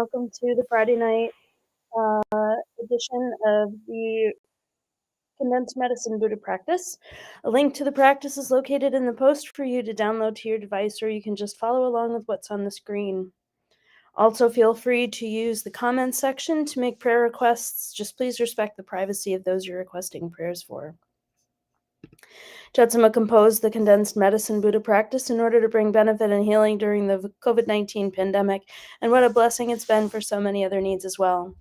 welcome to the Friday night edition of the Condensed Medicine Buddha Practice. A link to the practice is located in the post for you to download to your device, or you can just follow along with what's on the screen. Also, feel free to use the comments section to make prayer requests. Just please respect the privacy of those you're requesting prayers for. Jetsama composed the Condensed Medicine Buddha Practice in order to bring benefit and healing during the COVID-19 pandemic, and what a blessing it's been for so many other needs as well.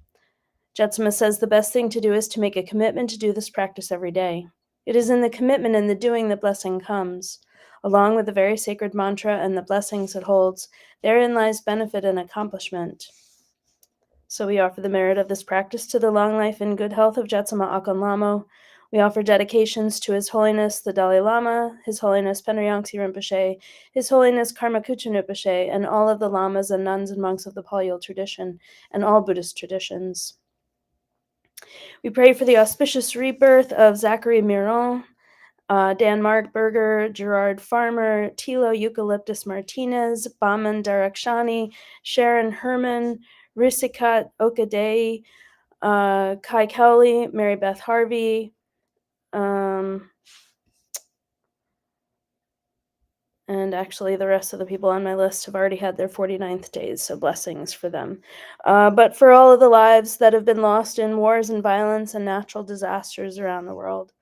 Jetsama says the best thing to do is to make a commitment to do this practice every day. It is in the commitment and the doing that blessing comes. Along with the very sacred mantra and the blessings it holds, therein lies benefit and accomplishment. So we offer the merit of this practice to the long life and good health of Jetsama Akon Lamo. We offer dedications to His Holiness the Dalai Lama, His Holiness Penriyangsi Rinpoche, His Holiness Karma Kuchen Rinpoche, and all of the lamas and nuns and monks of the Palyul tradition and all Buddhist traditions. We pray for the auspicious rebirth of Zachary Miron, Dan Markberger, Gerard Farmer, Tilo Eucalyptus Martinez, Baman Darakshani, Sharon Herman, Risikat Okadei, Kai Kelly, Mary Beth Harvey, and actually the rest of the people on my list have already had their 49th days, so blessings for them. But for all of the lives that have been lost in wars and violence and natural disasters around the world.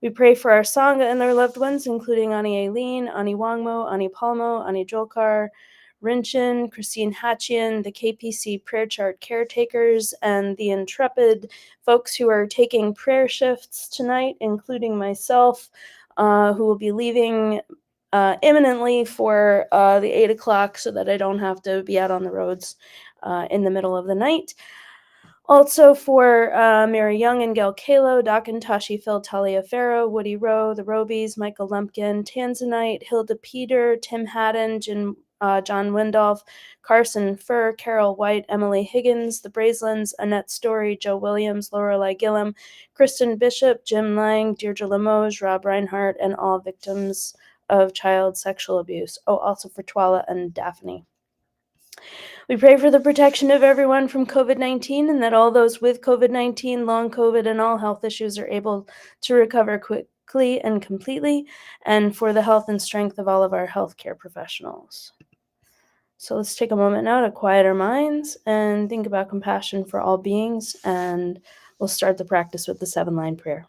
We pray for our Sangha and their loved ones, including Ani Aileen, Ani Wangmo, Ani Palmo, Ani Jolkar, Rinchin, Christine Hatchian, the KPC Prayer Chart caretakers, and the intrepid folks who are taking prayer shifts tonight, including myself, who will be leaving imminently for the 8 o'clock so that I don't have to be out on the roads in the middle of the night. Also for Mary Young and Gail Kalo, Dakin Tashi Phil Talia Farrow, Woody Rowe, the Robies, Michael Lumpkin, Tanzanite, Hilda Peter, Tim Haddon, John Windolf, Carson Furr, Carol White, Emily Higgins, the Brazelins, Annette Story, Joe Williams, Lorelei Gillum, Kristen Bishop, Jim Lang, Deirdre Limoges, Rob Reinhart, and all victims of child sexual abuse. Oh, also for Twala and Daphne. We pray for the protection of everyone from COVID-19 and that all those with COVID-19, long COVID, and all health issues are able to recover quickly and completely, and for the health and strength of all of our healthcare professionals. So let's take a moment now to quiet our minds and think about compassion for all beings, and we'll start the practice with the 7-line prayer.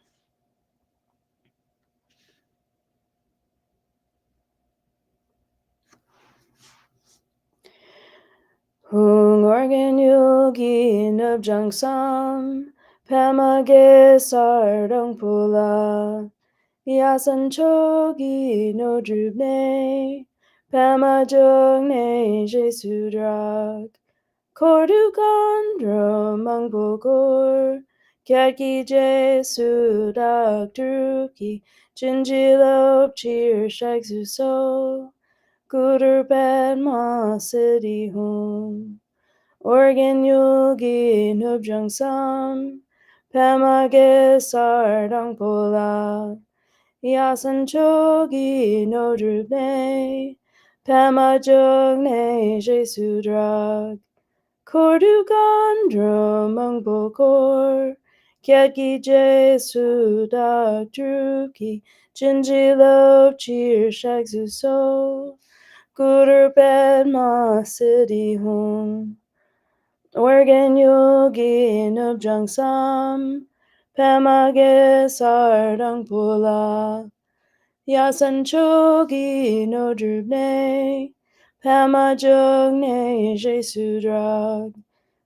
Hung organ yogi nub jung sam, pamage sardong pula, yasan chogi no drubne, pama jung ne jesu drag, kordu gandro mang bogor, kyaki jesu dak druki, jinjilop cheer shag so. Guder bed ma city home. Organ yogi nubjung sam. Pamage sardang pola. Yasan chogi no drubne. Pama jugne jesu drag. Kordu gandro mang bokor. Kyatki jesu dak druki. Jinjilo cheer shag so. Guder bed ma city home. Organ yogi nubjung sam. Pamage sardang pula. Yasan chogi no drubne. Pama jugne jesu drag.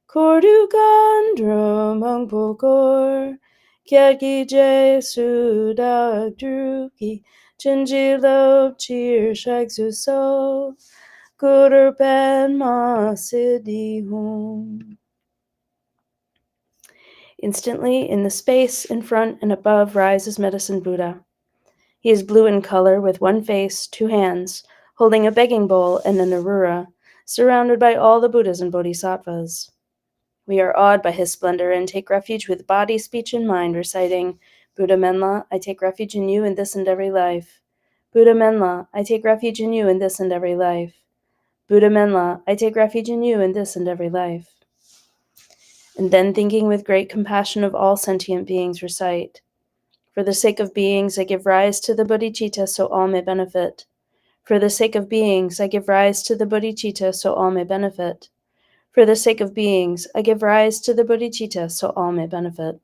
Kordu gandro mang pokor. Kyatki jesu dak druki. Jinjilo cheer shag so. Guder ben ma city home. Instantly, in the space in front and above rises Medicine Buddha. He is blue in color, with one face, 2 hands, holding a begging bowl and a narura, surrounded by all the Buddhas and Bodhisattvas. We are awed by his splendor and take refuge with body, speech, and mind, reciting, Buddha Menla, I take refuge in you in this and every life. Buddha Menla, I take refuge in you in this and every life. Buddha Menla, I take refuge in you in this and every life. And then, thinking with great compassion of all sentient beings, recite, for the sake of beings, I give rise to the bodhicitta so all may benefit. For the sake of beings, I give rise to the bodhicitta so all may benefit. For the sake of beings, I give rise to the bodhicitta so all may benefit.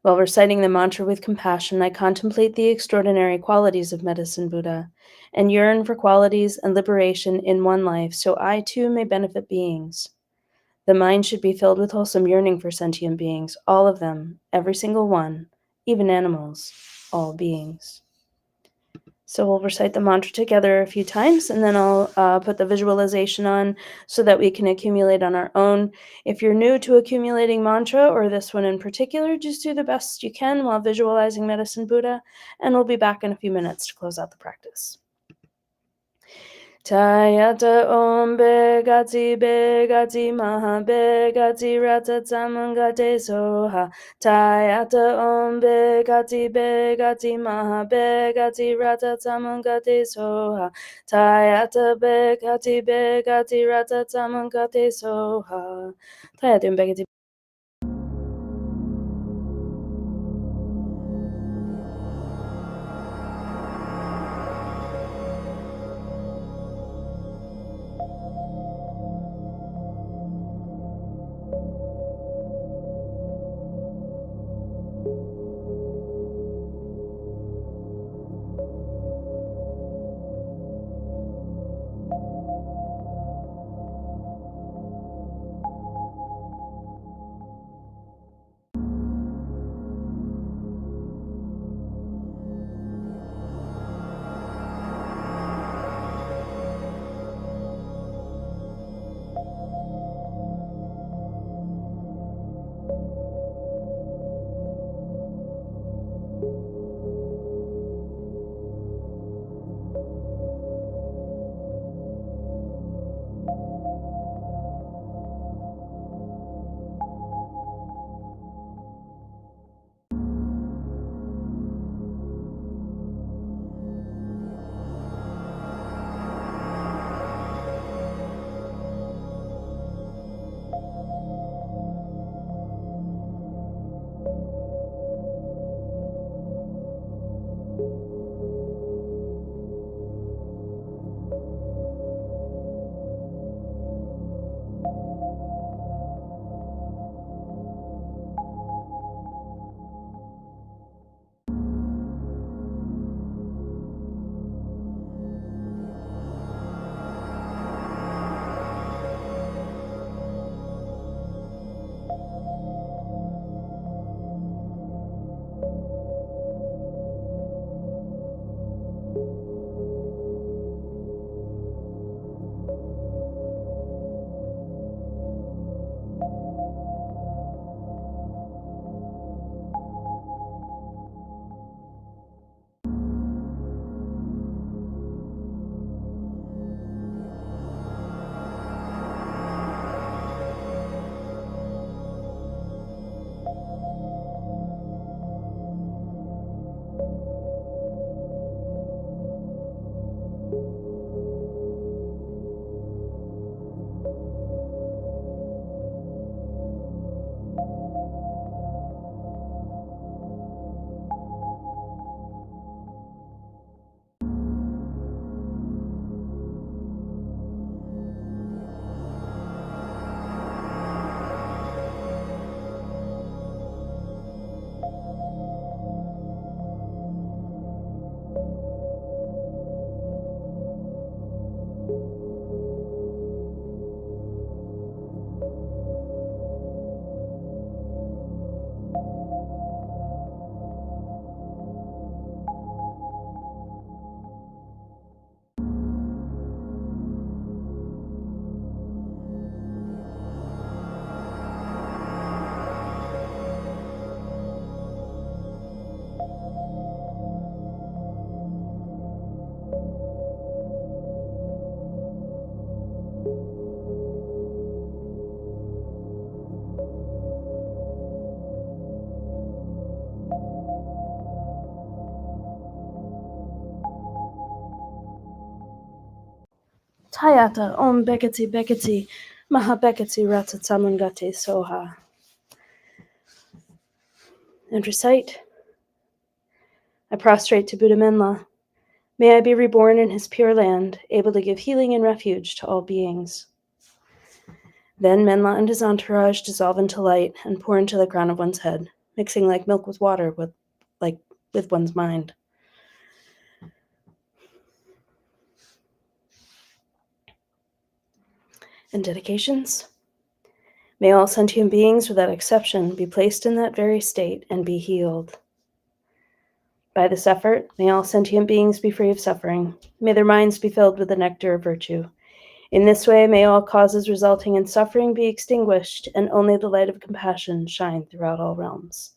While reciting the mantra with compassion, I contemplate the extraordinary qualities of Medicine Buddha and yearn for qualities and liberation in one life so I too may benefit beings. The mind should be filled with wholesome yearning for sentient beings, all of them, every single one, even animals, all beings. So we'll recite the mantra together a few times, and then I'll put the visualization on so that we can accumulate on our own. If you're new to accumulating mantra, or this one in particular, just do the best you can while visualizing Medicine Buddha, and we'll be back in a few minutes to close out the practice. Tayata om begati maha begati rata tamangate soha. Tayata om begati maha begati rata tamangate soha. Tayata begati rata tamangate soha. Tayata om begati. Hayata Om Bekati Bekati Maha Bekati Ratatsamangate Soha. And recite, I prostrate to Buddha Menla. May I be reborn in his pure land, able to give healing and refuge to all beings. Then Menla and his entourage dissolve into light and pour into the crown of one's head, mixing like milk with water with one's mind. And dedications? May all sentient beings, without exception, be placed in that very state and be healed. By this effort, may all sentient beings be free of suffering. May their minds be filled with the nectar of virtue. In this way, may all causes resulting in suffering be extinguished, and only the light of compassion shine throughout all realms.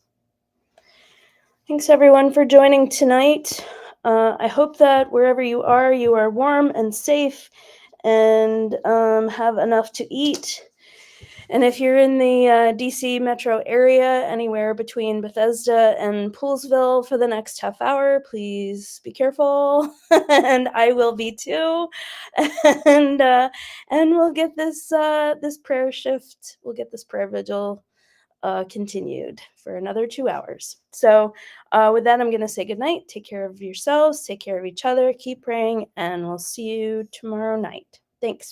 Thanks, everyone, for joining tonight. I hope that wherever you are warm and safe and have enough to eat. And if you're in the DC metro area, anywhere between Bethesda and Poolsville for the next half hour, please be careful. And I will be too. And we'll get this prayer shift, we'll get this prayer vigil continued for another 2 hours. So with that, I'm going to say goodnight. Take care of yourselves. Take care of each other. Keep praying. And we'll see you tomorrow night. Thanks.